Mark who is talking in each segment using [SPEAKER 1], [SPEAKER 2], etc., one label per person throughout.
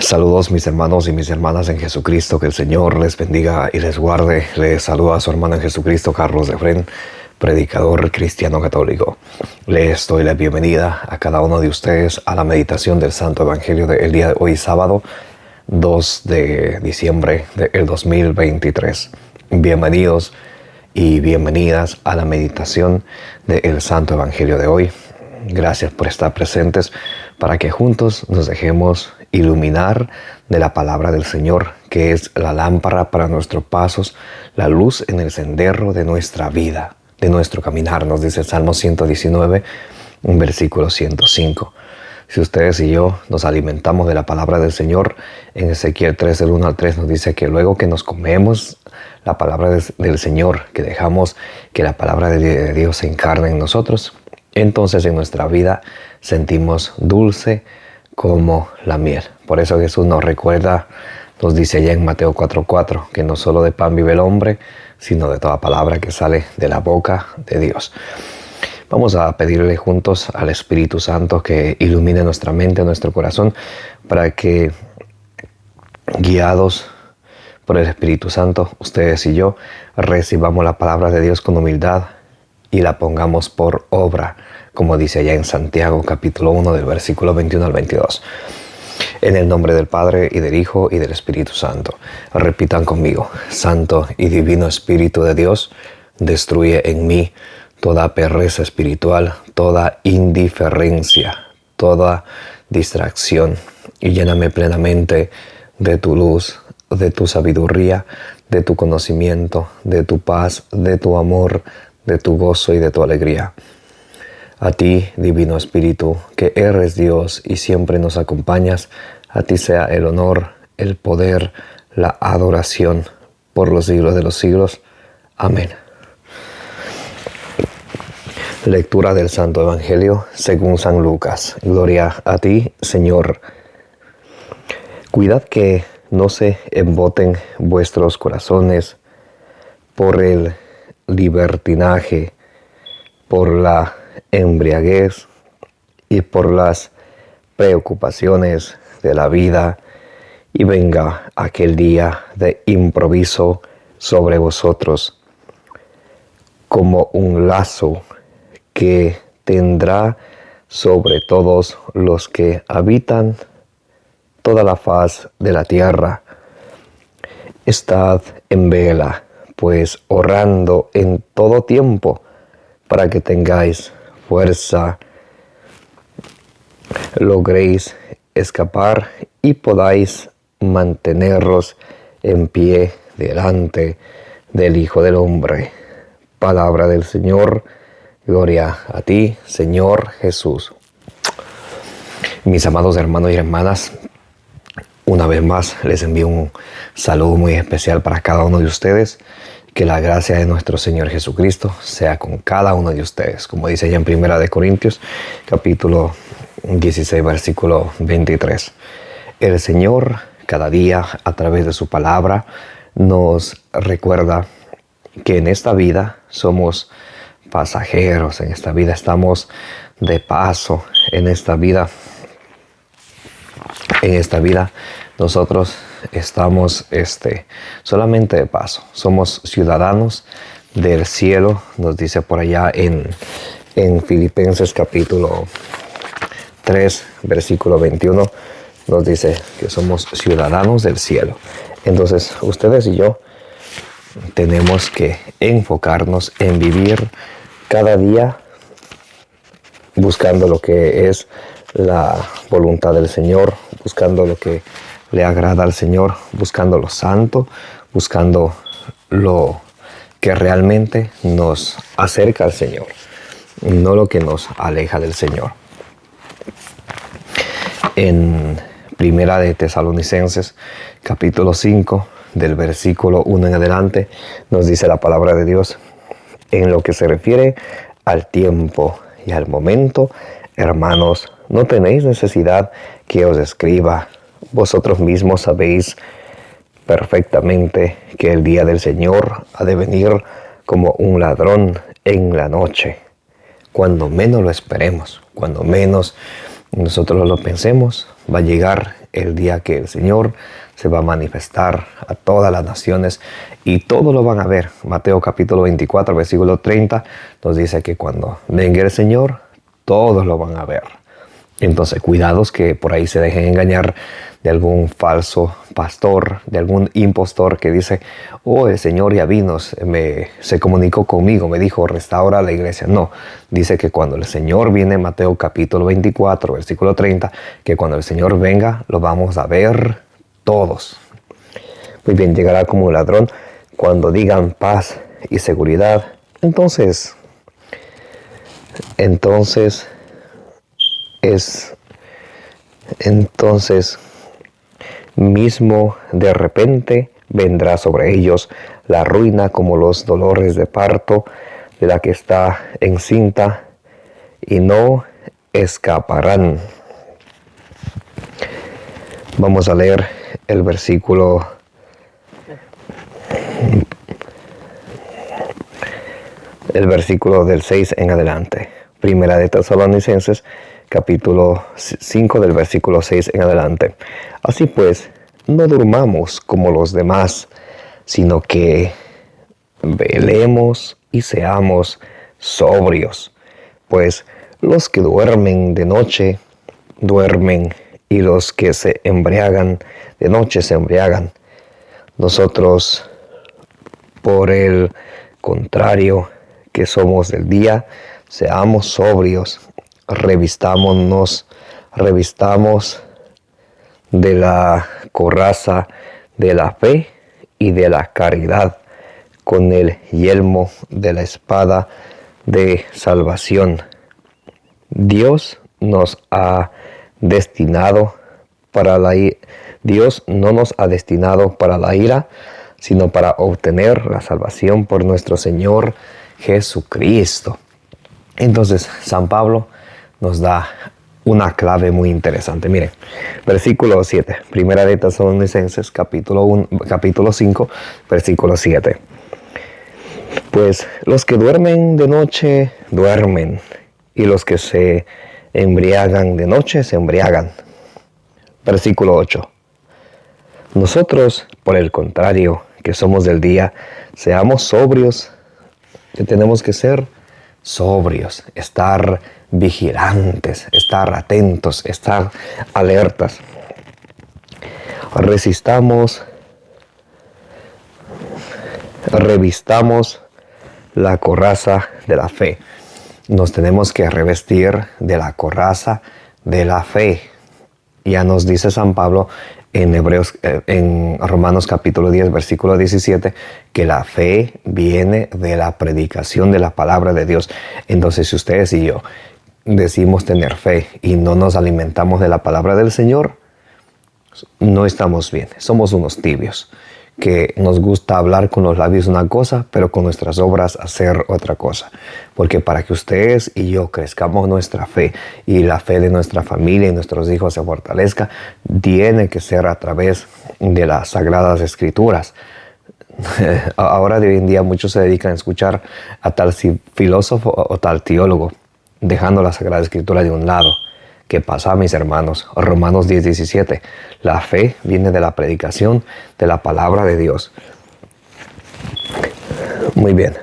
[SPEAKER 1] Saludos mis hermanos y mis hermanas en Jesucristo, que el Señor les bendiga y les guarde. Les saluda a su hermano en Jesucristo, Carlos Efrén, predicador cristiano católico. Les doy la bienvenida a cada uno de ustedes a la meditación del Santo Evangelio del día de hoy, sábado 2 de diciembre del 2023. Bienvenidos y bienvenidas a la meditación del Santo Evangelio de hoy. Gracias por estar presentes para que juntos nos dejemos iluminar de la palabra del Señor, que es la lámpara para nuestros pasos, la luz en el sendero de nuestra vida, de nuestro caminar, nos dice el Salmo 119, un versículo 105. Si ustedes y yo nos alimentamos de la palabra del Señor, en Ezequiel 3, del 1 al 3, nos dice que luego que nos comemos la palabra del Señor, que dejamos que la palabra de Dios se encarne en nosotros, entonces en nuestra vida sentimos dulce como la miel. Por eso Jesús nos recuerda, nos dice allá en Mateo 4:4, que no solo de pan vive el hombre, sino de toda palabra que sale de la boca de Dios. Vamos a pedirle juntos al Espíritu Santo que ilumine nuestra mente, nuestro corazón, para que, guiados por el Espíritu Santo, ustedes y yo recibamos la palabra de Dios con humildad y la pongamos por obra, como dice allá en Santiago capítulo 1 del versículo 21 al 22. En el nombre del Padre, y del Hijo, y del Espíritu Santo. Repitan conmigo: Santo y Divino Espíritu de Dios, destruye en mí toda pereza espiritual, toda indiferencia, toda distracción, y lléname plenamente de tu luz, de tu sabiduría, de tu conocimiento, de tu paz, de tu amor, de tu gozo y de tu alegría. A ti, Divino Espíritu, que eres Dios y siempre nos acompañas, a ti sea el honor, el poder, la adoración por los siglos de los siglos. Amén. Lectura del Santo Evangelio según San Lucas. Gloria a ti, Señor. Cuidad que no se emboten vuestros corazones por el libertinaje, por la embriaguez y por las preocupaciones de la vida, y venga aquel día de improviso sobre vosotros como un lazo que tendrá sobre todos los que habitan toda la faz de la tierra. Estad en vela, pues orando en todo tiempo, para que tengáis fuerza, logréis escapar y podáis manteneros en pie delante del Hijo del Hombre. Palabra del Señor. Gloria a ti, Señor Jesús. Mis amados hermanos y hermanas, una vez más les envío un saludo muy especial para cada uno de ustedes. Que la gracia de nuestro Señor Jesucristo sea con cada uno de ustedes. Como dice allá en 1 Corintios, capítulo 16, versículo 23. El Señor cada día a través de su palabra nos recuerda que en esta vida somos pasajeros, en esta vida estamos de paso, en esta vida nosotros estamos solamente de paso. Somos ciudadanos del cielo, nos dice por allá en Filipenses capítulo 3, versículo 21, nos dice que somos ciudadanos del cielo. Entonces, ustedes y yo tenemos que enfocarnos en vivir cada día buscando lo que es la voluntad del Señor, buscando lo que le agrada al Señor, buscando lo santo, buscando lo que realmente nos acerca al Señor, no lo que nos aleja del Señor. En Primera de Tesalonicenses, capítulo 5, del versículo 1 en adelante, nos dice la palabra de Dios: en lo que se refiere al tiempo y al momento, hermanos, no tenéis necesidad que os escriba. Vosotros mismos sabéis perfectamente que el día del Señor ha de venir como un ladrón en la noche, cuando menos lo esperemos, cuando menos nosotros lo pensemos, va a llegar el día que el Señor se va a manifestar a todas las naciones y todos lo van a ver. Mateo capítulo 24, versículo 30 nos dice que cuando venga el Señor, todos lo van a ver. Entonces, cuidados que por ahí se dejen engañar de algún falso pastor, de algún impostor que dice, oh, el Señor ya vino, se comunicó conmigo, me dijo, restaura la iglesia. No, dice que cuando el Señor viene, Mateo capítulo 24, versículo 30, que cuando el Señor venga, lo vamos a ver todos. Muy bien, llegará como un ladrón cuando digan paz y seguridad. Entonces mismo de repente vendrá sobre ellos la ruina como los dolores de parto de la que está encinta y no escaparán. Vamos a leer el versículo del 6 en adelante. Primera de Tesalonicenses, capítulo 5 del versículo 6 en adelante. Así pues, no durmamos como los demás, sino que velemos y seamos sobrios. Pues los que duermen de noche, duermen, y los que se embriagan de noche se embriagan. Nosotros, por el contrario, que somos del día, seamos sobrios, revistamos de la coraza de la fe y de la caridad, con el yelmo de la espada de salvación. Dios no nos ha destinado para la ira, sino para obtener la salvación por nuestro Señor Jesucristo. Entonces, San Pablo nos da una clave muy interesante. Mire, versículo 7, Primera de Tesalonicenses, capítulo 5, versículo 7. Pues los que duermen de noche, duermen, y los que se embriagan de noche, se embriagan. Versículo 8. Nosotros, por el contrario, que somos del día, seamos sobrios, que tenemos que ser sobrios, estar vigilantes, estar atentos, estar alertas. Revistamos la coraza de la fe. Nos tenemos que revestir de la coraza de la fe. Ya nos dice San Pablo en Romanos capítulo 10, versículo 17, que la fe viene de la predicación de la palabra de Dios. Entonces, si ustedes y yo decimos tener fe y no nos alimentamos de la palabra del Señor, no estamos bien. Somos unos tibios, que nos gusta hablar con los labios una cosa, pero con nuestras obras hacer otra cosa. Porque para que ustedes y yo crezcamos nuestra fe y la fe de nuestra familia y nuestros hijos se fortalezca, tiene que ser a través de las Sagradas Escrituras. Ahora de hoy en día muchos se dedican a escuchar a tal filósofo o tal teólogo, dejando la Sagrada Escritura de un lado. ¿Qué pasa, mis hermanos? Romanos 10, 17. La fe viene de la predicación de la palabra de Dios. Muy bien.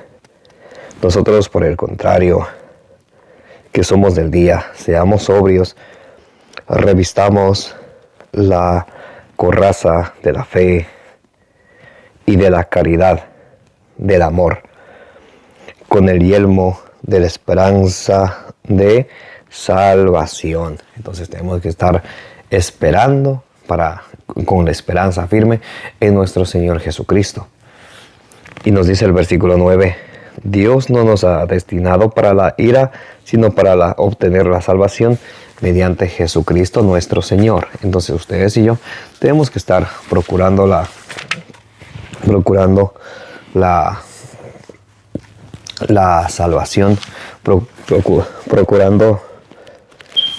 [SPEAKER 1] Nosotros, por el contrario, que somos del día, seamos sobrios, revistamos la coraza de la fe y de la caridad, del amor, con el yelmo de la esperanza de salvación. Entonces tenemos que estar esperando con la esperanza firme en nuestro Señor Jesucristo. Y nos dice el versículo 9, Dios no nos ha destinado para la ira, sino para obtener la salvación mediante Jesucristo nuestro Señor. Entonces ustedes y yo tenemos que estar procurando la salvación,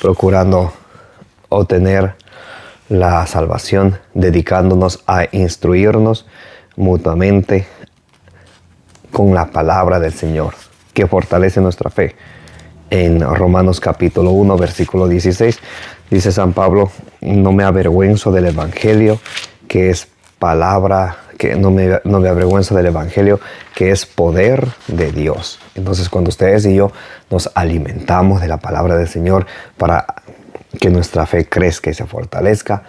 [SPEAKER 1] procurando obtener la salvación, dedicándonos a instruirnos mutuamente con la palabra del Señor, que fortalece nuestra fe. En Romanos capítulo 1, versículo 16, Dice San Pablo, no me avergüenzo del Evangelio, que es palabra, que no me avergüenzo del Evangelio, que es poder de Dios. Entonces, cuando ustedes y yo nos alimentamos de la palabra del Señor para que nuestra fe crezca y se fortalezca,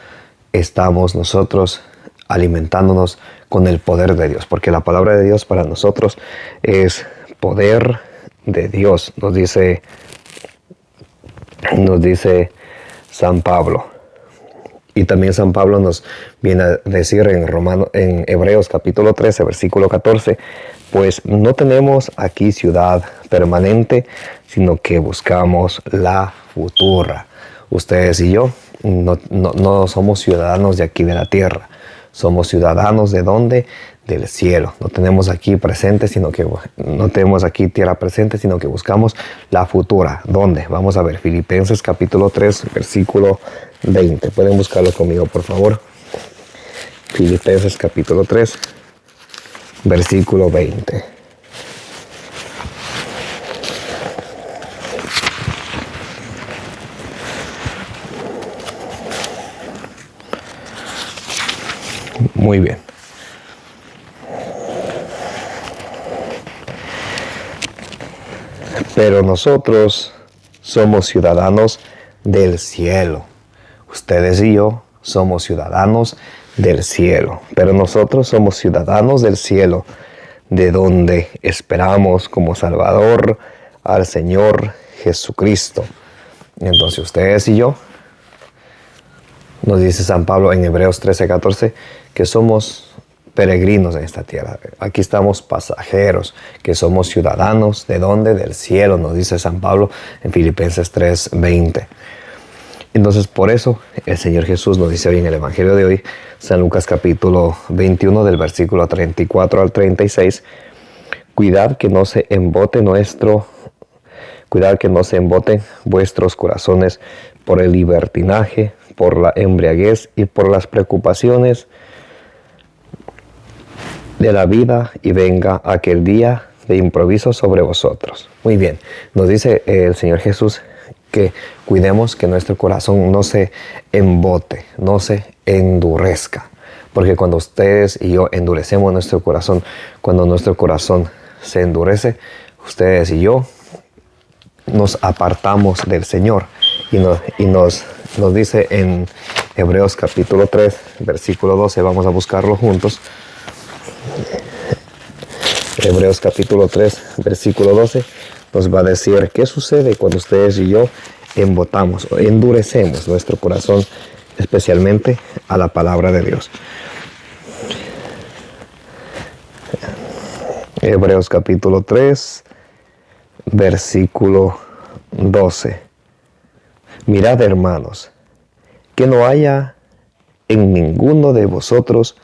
[SPEAKER 1] estamos nosotros alimentándonos con el poder de Dios, porque la palabra de Dios para nosotros es poder de Dios, nos dice San Pablo. Y también San Pablo nos viene a decir en Hebreos capítulo 13, versículo 14, pues no tenemos aquí ciudad permanente, sino que buscamos la futura. Ustedes y yo no somos ciudadanos de aquí de la tierra. Somos ciudadanos ¿de dónde? Del cielo. No tenemos aquí no tenemos aquí tierra presente, sino que buscamos la futura. ¿Dónde? Vamos a ver Filipenses capítulo 3, versículo 20. Pueden buscarlo conmigo, por favor. Filipenses capítulo 3, versículo 20. Muy bien. Pero nosotros somos ciudadanos del cielo. Ustedes y yo somos ciudadanos del cielo. Pero nosotros somos ciudadanos del cielo, de donde esperamos como Salvador al Señor Jesucristo. Entonces ustedes y yo, nos dice San Pablo en Hebreos 13:14, que somos peregrinos en esta tierra. Aquí estamos pasajeros, que somos ciudadanos, ¿de dónde? Del cielo, nos dice San Pablo en Filipenses 3:20. Entonces, por eso, el Señor Jesús nos dice hoy en el Evangelio de hoy, San Lucas capítulo 21, del versículo 34 al 36, cuidad que no se emboten vuestros corazones por el libertinaje, por la embriaguez y por las preocupaciones de la vida, y venga aquel día de improviso sobre vosotros. Muy bien, nos dice el Señor Jesús que cuidemos que nuestro corazón no se embote, no se endurezca. Porque cuando ustedes y yo endurecemos nuestro corazón, cuando nuestro corazón se endurece, ustedes y yo nos apartamos del Señor. Y nos dice en Hebreos capítulo 3, versículo 12, vamos a buscarlo juntos. Hebreos capítulo 3, versículo 12, nos va a decir qué sucede cuando ustedes y yo embotamos o endurecemos nuestro corazón, especialmente a la palabra de Dios. Hebreos capítulo 3, versículo 12. Mirad, hermanos, que no haya en ninguno de vosotros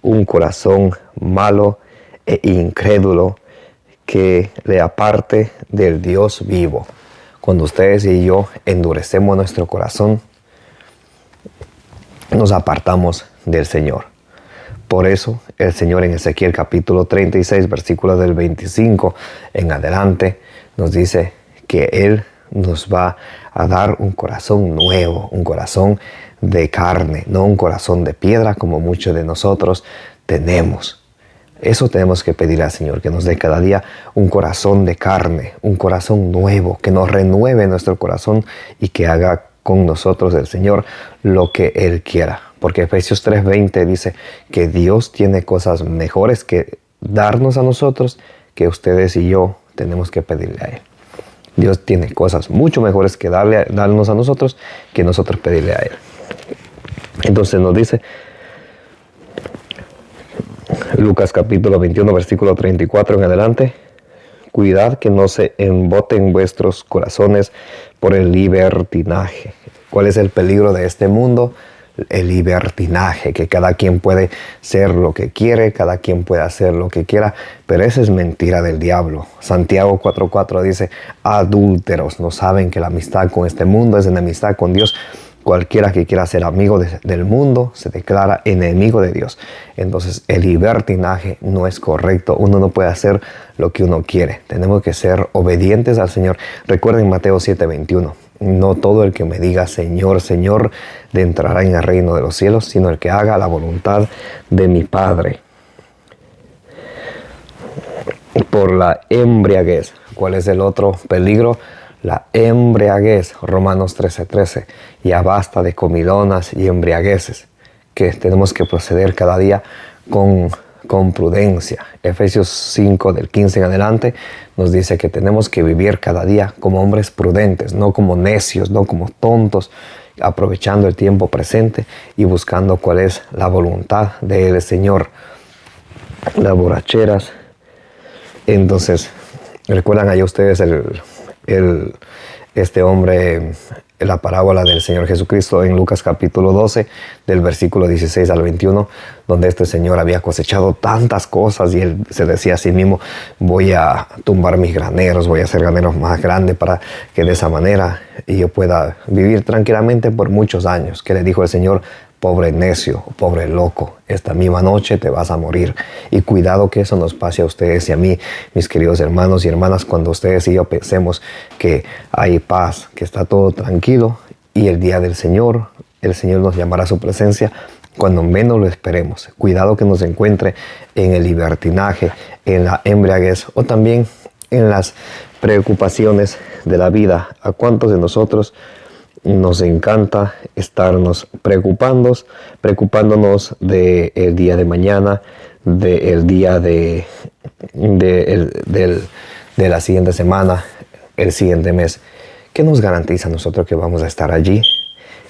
[SPEAKER 1] un corazón malo e incrédulo que le aparte del Dios vivo. Cuando ustedes y yo endurecemos nuestro corazón, nos apartamos del Señor. Por eso el Señor en Ezequiel capítulo 36, versículo del 25 en adelante, nos dice que Él nos va a dar un corazón nuevo, un corazón de carne, no un corazón de piedra como muchos de nosotros tenemos. Eso tenemos que pedir al Señor, que nos dé cada día un corazón de carne, un corazón nuevo, que nos renueve nuestro corazón y que haga con nosotros el Señor lo que Él quiera. Porque Efesios 3:20 dice que Dios tiene cosas mejores que darnos a nosotros, que ustedes y yo tenemos que pedirle a Él. Dios tiene cosas mucho mejores que darnos a nosotros, que nosotros pedirle a Él. Entonces nos dice Lucas capítulo 21, versículo 34 en adelante, cuidad que no se emboten vuestros corazones por el libertinaje. ¿Cuál es el peligro de este mundo? El libertinaje, que cada quien puede ser lo que quiere, cada quien puede hacer lo que quiera, pero esa es mentira del diablo. Santiago 4:4 dice, adúlteros, no saben que la amistad con este mundo es enemistad con Dios. Cualquiera que quiera ser amigo del mundo se declara enemigo de Dios. Entonces el libertinaje no es correcto. Uno no puede hacer lo que uno quiere. Tenemos que ser obedientes al Señor. Recuerden Mateo 7:21. No todo el que me diga Señor, Señor, entrará en el reino de los cielos, sino el que haga la voluntad de mi Padre. Por la embriaguez. ¿Cuál es el otro peligro? La embriaguez. Romanos 13:13. Ya basta de comilonas y embriagueces, que tenemos que proceder cada día con prudencia. Efesios 5 del 15 en adelante nos dice que tenemos que vivir cada día como hombres prudentes, no como necios, no como tontos, aprovechando el tiempo presente y buscando cuál es la voluntad del Señor. Las borracheras. Entonces, ¿recuerdan allá ustedes este hombre, la parábola del Señor Jesucristo en Lucas capítulo 12, del versículo 16 al 21, donde este señor había cosechado tantas cosas y él se decía a sí mismo, voy a tumbar mis graneros, voy a hacer graneros más grandes para que de esa manera yo pueda vivir tranquilamente por muchos años? ¿Qué le dijo el Señor? Pobre necio, pobre loco, esta misma noche te vas a morir. Y cuidado que eso nos pase a ustedes y a mí, mis queridos hermanos y hermanas, cuando ustedes y yo pensemos que hay paz, que está todo tranquilo y el día del Señor, el Señor nos llamará a su presencia cuando menos lo esperemos. Cuidado que nos encuentre en el libertinaje, en la embriaguez o también en las preocupaciones de la vida. ¿A cuántos de nosotros nos encanta estarnos preocupándonos del día de mañana, del día de la siguiente semana, el siguiente mes? ¿Qué nos garantiza a nosotros que vamos a estar allí?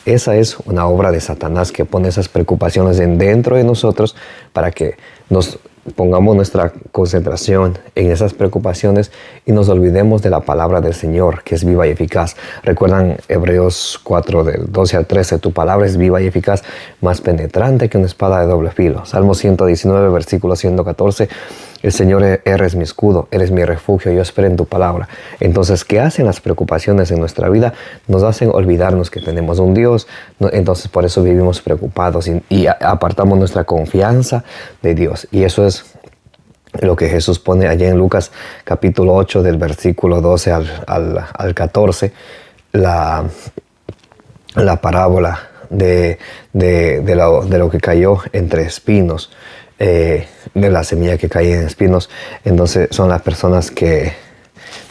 [SPEAKER 1] Esa es una obra de Satanás que pone esas preocupaciones dentro de nosotros para que nos pongamos nuestra concentración en esas preocupaciones y nos olvidemos de la palabra del Señor, que es viva y eficaz. Recuerdan Hebreos 4, del 12 al 13, tu palabra es viva y eficaz, más penetrante que una espada de doble filo. Salmo 119, versículo 114, el Señor eres mi escudo, eres mi refugio, yo espero en tu palabra. Entonces, ¿qué hacen las preocupaciones en nuestra vida? Nos hacen olvidarnos que tenemos un Dios, entonces por eso vivimos preocupados y apartamos nuestra confianza de Dios. Y eso es lo que Jesús pone allá en Lucas capítulo 8 del versículo 12 al 14, la parábola de lo que cayó entre espinos, de la semilla que cae en espinos. Entonces son las personas que,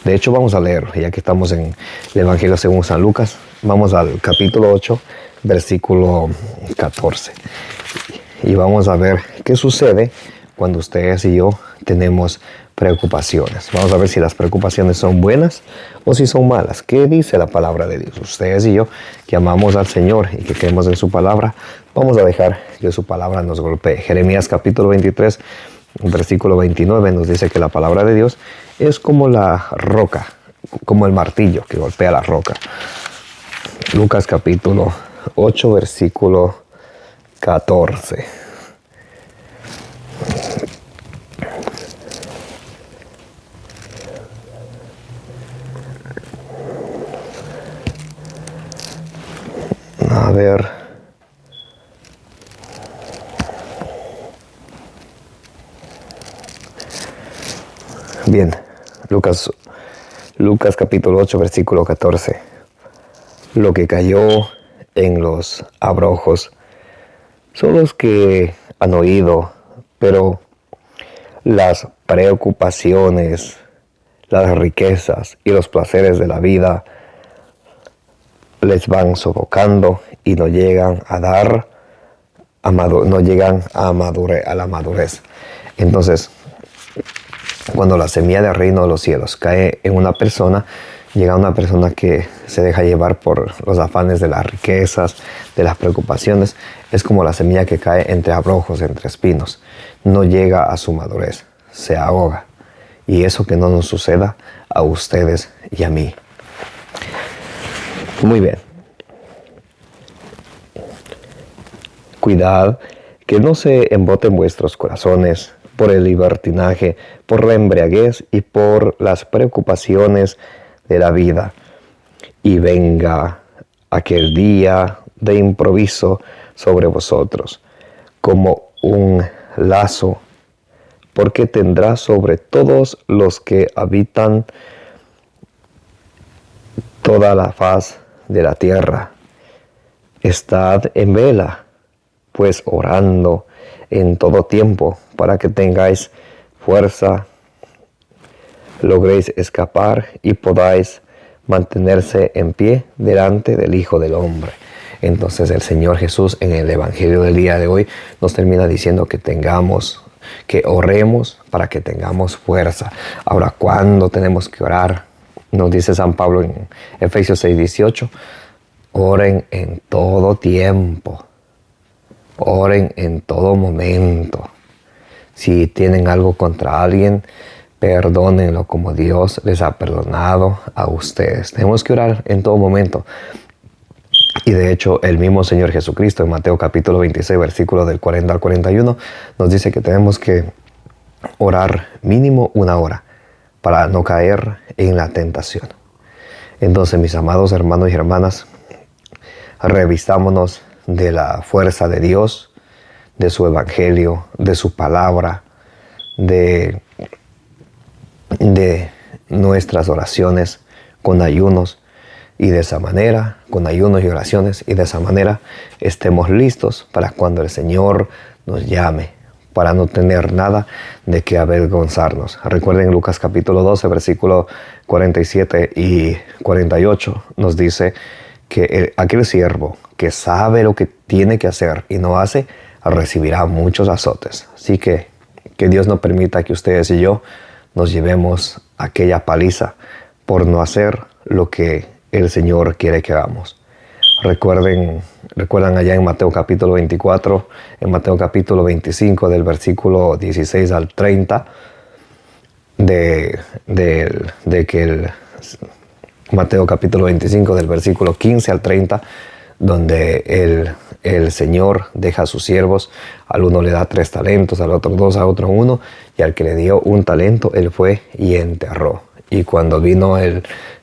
[SPEAKER 1] de hecho vamos a leer, ya que estamos en el Evangelio según San Lucas, vamos al capítulo 8, versículo 14. Y vamos a ver qué sucede cuando ustedes y yo tenemos preocupaciones. Vamos a ver si las preocupaciones son buenas o si son malas. ¿Qué dice la palabra de Dios? Ustedes y yo, que amamos al Señor y que creemos en su palabra, vamos a dejar que su palabra nos golpee. Jeremías capítulo 23, versículo 29 nos dice que la palabra de Dios es como la roca, como el martillo que golpea la roca. Lucas capítulo 8, versículo 14. A ver. Bien, Lucas capítulo 8, versículo 14. Lo que cayó en los abrojos son los que han oído, pero las preocupaciones, las riquezas y los placeres de la vida les van sofocando y no llegan a la madurez. Entonces, cuando la semilla del reino de los cielos cae en una persona, llega una persona que se deja llevar por los afanes de las riquezas, de las preocupaciones. Es como la semilla que cae entre abrojos, entre espinos. No llega a su madurez, se ahoga. Y eso que no nos suceda a ustedes y a mí. Muy bien. Cuidad que no se emboten vuestros corazones por el libertinaje, por la embriaguez y por las preocupaciones de la vida. Y venga aquel día de improviso sobre vosotros, como un lazo, porque tendrá sobre todos los que habitan toda la faz de la tierra. Estad en vela, pues orando en todo tiempo, para que tengáis fuerza, logréis escapar y podáis mantenerse en pie delante del Hijo del Hombre. Entonces el Señor Jesús en el Evangelio del día de hoy nos termina diciendo que oremos para que tengamos fuerza. Ahora, ¿cuándo tenemos que orar? Nos dice San Pablo en Efesios 6:18, oren en todo tiempo, oren en todo momento. Si tienen algo contra alguien, perdónenlo como Dios les ha perdonado a ustedes. Tenemos que orar en todo momento. Y de hecho, el mismo Señor Jesucristo en Mateo capítulo 26, versículos del 40 al 41, nos dice que tenemos que orar mínimo 1 hora para no caer en la tentación. Entonces, mis amados hermanos y hermanas, revistámonos de la fuerza de Dios, de su evangelio, de su palabra, de nuestras oraciones con ayunos, y de esa manera, con ayunos y oraciones, y de esa manera estemos listos para cuando el Señor nos llame, para no tener nada de qué avergonzarnos. Recuerden Lucas capítulo 12, versículos 47 y 48, nos dice que aquel siervo que sabe lo que tiene que hacer y no hace, recibirá muchos azotes. Así que Dios no permita que ustedes y yo nos llevemos aquella paliza por no hacer lo que el Señor quiere que hagamos. Recuerdan allá en Mateo capítulo 24, en Mateo capítulo 25, del versículo 16 al 30, Mateo capítulo 25, del versículo 15 al 30, donde el Señor deja a sus siervos, al uno le da 3 talentos, al otro 2, a otro 1, y al que le dio 1 talento, él fue y enterró. Y cuando vino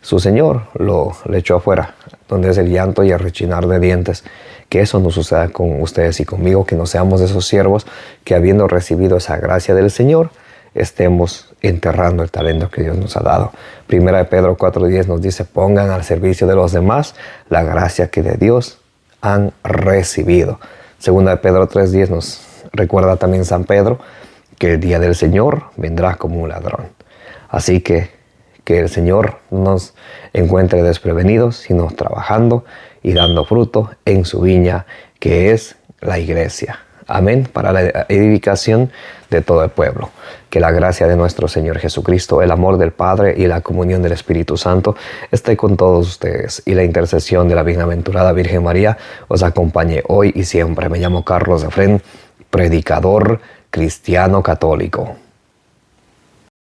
[SPEAKER 1] su Señor, le echó afuera, donde es el llanto y el rechinar de dientes. Que eso no suceda con ustedes y conmigo, que no seamos de esos siervos que, habiendo recibido esa gracia del Señor, estemos enterrando el talento que Dios nos ha dado. Primera de Pedro 4:10 nos dice, pongan al servicio de los demás la gracia que de Dios han recibido. Segunda de Pedro 3:10 nos recuerda también San Pedro que el día del Señor vendrá como un ladrón. Así que el Señor nos encuentre desprevenidos, sino trabajando y dando fruto en su viña, que es la iglesia. Amén. Para la edificación de todo el pueblo. Que la gracia de nuestro Señor Jesucristo, el amor del Padre y la comunión del Espíritu Santo esté con todos ustedes. Y la intercesión de la bienaventurada Virgen María os acompañe hoy y siempre. Me llamo Carlos Efrén, predicador cristiano católico.